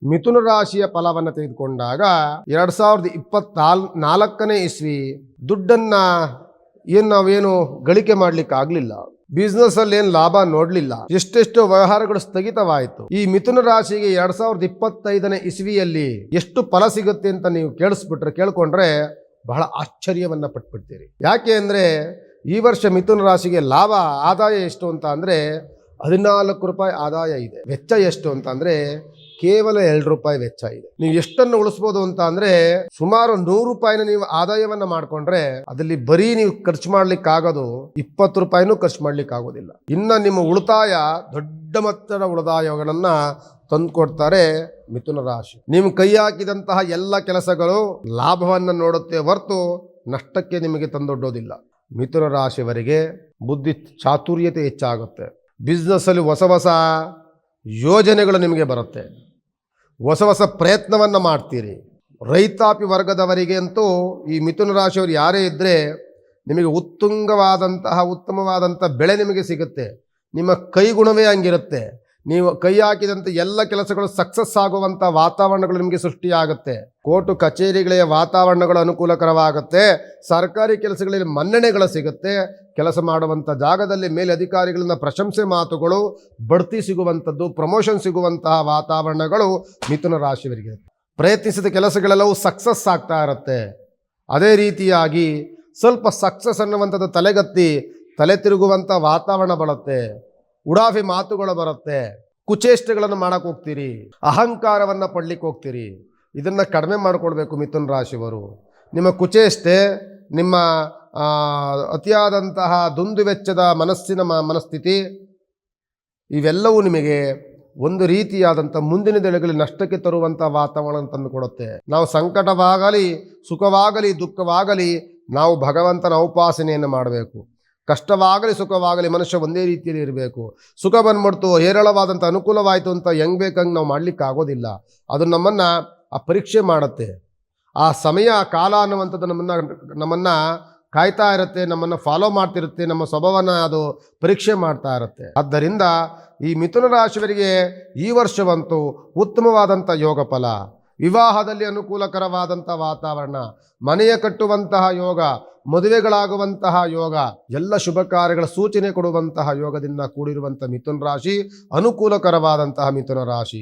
ಮಿಥುನ ರಾಶಿಯ ಫಲವನ್ನು ತೆಗೆದುಕೊಂಡಾಗ 2024ನೇ ಇಸ್ವಿ ದುಡ್ಡನ್ನ ನಾವೇನು ಗಳಿಕೆ ಮಾಡ್ಲಿಕ್ಕೆ ಆಗ್ಲಿಲ್ಲ. ಬಿಸ್ನೆಸ್ ಅಲ್ಲಿ ಏನು ಲಾಭ ನೋಡ್ಲಿಲ್ಲ. ಎಷ್ಟೆಷ್ಟು ವ್ಯವಹಾರಗಳು ಸ್ಥಗಿತವಾಯಿತು. ಈ ಮಿಥುನ ರಾಶಿಗೆ 2025ನೇ ಇಸ್ವಿಯಲ್ಲಿ ಎಷ್ಟು ಫಲ ಸಿಗುತ್ತೆ ಅಂತ ನೀವು ಕೇಳ್ಕೊಂಡ್ರೆ ಬಹಳ ಆಶ್ಚರ್ಯವನ್ನ ಪಟ್ಬಿಡ್ತೀರಿ. ಯಾಕೆ ಅಂದ್ರೆ ಈ ವರ್ಷ ಮಿಥುನ ರಾಶಿಗೆ ಲಾಭ ಆದಾಯ ಎಷ್ಟು ಅಂತ ಅಂದ್ರೆ 14 ರೂಪಾಯಿ ಆದಾಯ ಇದೆ. ವೆಚ್ಚ ಎಷ್ಟು ಅಂತ ಅಂದ್ರೆ ಕೇವಲ 2 ರೂಪಾಯಿ ವೆಚ್ಚ ಇದೆ. ನೀವು ಎಷ್ಟನ್ನು ಉಳಿಸ್ಬೋದು ಅಂತ ಅಂದ್ರೆ ಸುಮಾರು 100 ರೂಪಾಯಿನ ನೀವು ಆದಾಯವನ್ನ ಮಾಡ್ಕೊಂಡ್ರೆ ಅದರಲ್ಲಿ ಬರೀ ನೀವು ಖರ್ಚು ಮಾಡ್ಲಿಕ್ಕೆ ಆಗೋದು 20 ರೂಪಾಯಿನೂ ಖರ್ಚು ಮಾಡ್ಲಿಕ್ಕೆ ಆಗೋದಿಲ್ಲ. ಇನ್ನ ನಿಮ್ಮ ಉಳಿತಾಯ ದೊಡ್ಡ ಮೊತ್ತದ ಉಳಿತಾಯಗಳನ್ನ ತಂದುಕೊಡ್ತಾರೆ ಮಿಥುನ ರಾಶಿ. ನೀವು ಕೈ ಹಾಕಿದಂತಹ ಎಲ್ಲ ಕೆಲಸಗಳು ಲಾಭವನ್ನ ನೋಡುತ್ತೆ ಹೊರತು ನಷ್ಟಕ್ಕೆ ನಿಮಗೆ ತಂದೊಡ್ಡೋದಿಲ್ಲ. ಮಿಥುನ ರಾಶಿಯವರಿಗೆ ಬುದ್ಧಿ ಚಾತುರ್ಯತೆ ಹೆಚ್ಚಾಗುತ್ತೆ. ಬಿಸ್ನೆಸ್ ಅಲ್ಲಿ ಹೊಸ ಹೊಸ ಯೋಜನೆಗಳು ನಿಮಗೆ ಬರುತ್ತೆ. ಹೊಸ ಹೊಸ ಪ್ರಯತ್ನವನ್ನ ಮಾಡ್ತೀರಿ. ರೈತಾಪಿ ವರ್ಗದವರಿಗೆ ಅಂತೂ ಈ ಮಿಥುನ ರಾಶಿಯವರು ಯಾರೇ ಇದ್ದರೆ ನಿಮಗೆ ಉತ್ತಮವಾದಂಥ ಬೆಳೆ ನಿಮಗೆ ಸಿಗುತ್ತೆ. ನಿಮ್ಮ ಕೈಗುಣವೇ ಹಂಗಿರುತ್ತೆ. ನೀವು ಕೈ ಹಾಕಿದಂಥ ಎಲ್ಲ ಕೆಲಸಗಳು ಸಕ್ಸಸ್ ಆಗುವಂಥ ವಾತಾವರಣಗಳು ನಿಮಗೆ ಸೃಷ್ಟಿಯಾಗುತ್ತೆ. ಕೋರ್ಟು ಕಚೇರಿಗಳಿಗೆ ವಾತಾವರಣಗಳು ಅನುಕೂಲಕರವಾಗುತ್ತೆ. ಸರ್ಕಾರಿ ಕೆಲಸಗಳಲ್ಲಿ ಮನ್ನಣೆಗಳು ಸಿಗುತ್ತೆ. ಕೆಲಸ ಮಾಡುವಂಥ ಜಾಗದಲ್ಲಿ ಮೇಲೆ ಅಧಿಕಾರಿಗಳಿಂದ ಪ್ರಶಂಸೆ ಮಾತುಗಳು, ಬಡ್ತಿ ಸಿಗುವಂಥದ್ದು, ಪ್ರಮೋಷನ್ ಸಿಗುವಂತಹ ವಾತಾವರಣಗಳು ಮಿಥುನ ರಾಶಿಯವರಿಗೆ. ಪ್ರಯತ್ನಿಸಿದ ಕೆಲಸಗಳೆಲ್ಲವೂ ಸಕ್ಸಸ್ ಆಗ್ತಾ ಇರುತ್ತೆ. ಅದೇ ರೀತಿಯಾಗಿ ಸ್ವಲ್ಪ ಸಕ್ಸಸ್ ಅನ್ನುವಂಥದ್ದು ತಲೆಗತ್ತಿ ತಲೆ ತಿರುಗುವಂಥ ವಾತಾವರಣ ಬರುತ್ತೆ. ಉಡಾಫಿ ಮಾತುಗಳು ಬರುತ್ತೆ. ಕುಚೇಷ್ಟೆಗಳನ್ನು ಮಾಡಕ್ಕೆ ಹೋಗ್ತೀರಿ. ಅಹಂಕಾರವನ್ನು ಪಡ್ಲಿಕ್ಕೆ ಹೋಗ್ತೀರಿ. ಇದನ್ನು ಕಡಿಮೆ ಮಾಡಿಕೊಡ್ಬೇಕು ಮಿಥುನ ರಾಶಿಯವರು. ನಿಮ್ಮ ಕುಚೇಷ್ಟೆ, ನಿಮ್ಮ ಅತಿಯಾದಂತಹ ದುಂದು ವೆಚ್ಚದ ಮನಸ್ಥಿತಿ ಇವೆಲ್ಲವೂ ನಿಮಗೆ ಒಂದು ರೀತಿಯಾದಂಥ ಮುಂದಿನ ದಿನಗಳಲ್ಲಿ ನಷ್ಟಕ್ಕೆ ತರುವಂಥ ವಾತಾವರಣ ತಂದು ಕೊಡುತ್ತೆ. ನಾವು ಸಂಕಟವಾಗಲಿ ಸುಖವಾಗಲಿ ದುಃಖವಾಗಲಿ ನಾವು ಭಗವಂತನ ಉಪಾಸನೆಯನ್ನು ಮಾಡಬೇಕು. ಕಷ್ಟವಾಗಲಿ ಸುಖವಾಗಲಿ ಮನುಷ್ಯ ಒಂದೇ ರೀತಿಯಲ್ಲಿ ಇರಬೇಕು. ಸುಖ ಬಂದ್ಬಿಡ್ತು, ಹೇರಳವಾದಂಥ ಅನುಕೂಲವಾಯಿತು ಅಂತ ಹೆಂಗೆ ಬೇಕಂಗೆ ನಾವು ಮಾಡಲಿಕ್ಕೆ ಆಗೋದಿಲ್ಲ. ಅದು ನಮ್ಮನ್ನು ಆ ಪರೀಕ್ಷೆ ಮಾಡುತ್ತೆ. ಆ ಸಮಯ ಕಾಲ ಅನ್ನುವಂಥದ್ದು ನಮ್ಮನ್ನು ಕಾಯ್ತಾ ಇರುತ್ತೆ, ನಮ್ಮನ್ನು ಫಾಲೋ ಮಾಡ್ತಿರುತ್ತೆ, ನಮ್ಮ ಸ್ವಭಾವನ ಅದು ಪರೀಕ್ಷೆ ಮಾಡ್ತಾ ಇರುತ್ತೆ. ಆದ್ದರಿಂದ ಈ ಮಿಥುನ ರಾಶಿಯವರಿಗೆ ಈ ವರ್ಷವಂತೂ ಉತ್ತಮವಾದಂಥ ಯೋಗ ಫಲ, ವಿವಾಹದಲ್ಲಿ ಅನುಕೂಲಕರವಾದಂಥ ವಾತಾವರಣ, ಮನೆಯ ಕಟ್ಟುವಂತಹ ಯೋಗ, ಮದುವೆಗಳಾಗುವಂತಹ ಯೋಗ, ಎಲ್ಲ ಶುಭ ಕಾರ್ಯಗಳ ಸೂಚನೆ ಕೊಡುವಂತಹ ಯೋಗದಿಂದ ಕೂಡಿರುವಂಥ ಮಿಥುನ ರಾಶಿ ಅನುಕೂಲಕರವಾದಂತಹ ಮಿಥುನ ರಾಶಿ.